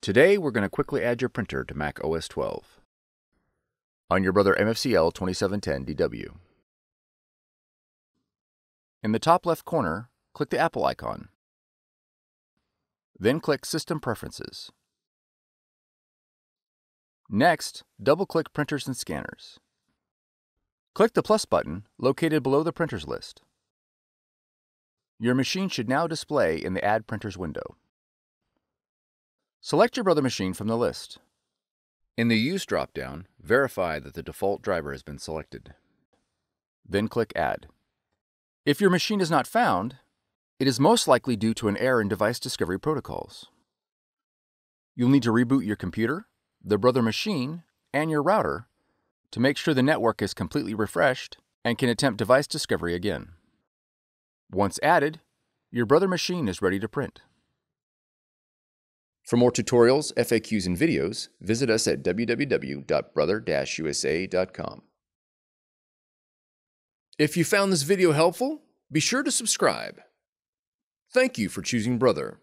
Today we're going to quickly add your printer to Mac OS 12 on your Brother MFCL2710DW. In the top left corner, click the Apple icon. Then click System Preferences. Next, double-click Printers and Scanners. Click the plus button located below the printers list. Your machine should now display in the Add Printers window. Select your Brother machine from the list. In the Use dropdown, verify that the default driver has been selected. Then click Add. If your machine is not found, it is most likely due to an error in device discovery protocols. You'll need to reboot your computer, the Brother machine, and your router to make sure the network is completely refreshed and can attempt device discovery again. Once added, your Brother machine is ready to print. For more tutorials, FAQs, and videos, visit us at www.brother-usa.com. If you found this video helpful, be sure to subscribe. Thank you for choosing Brother.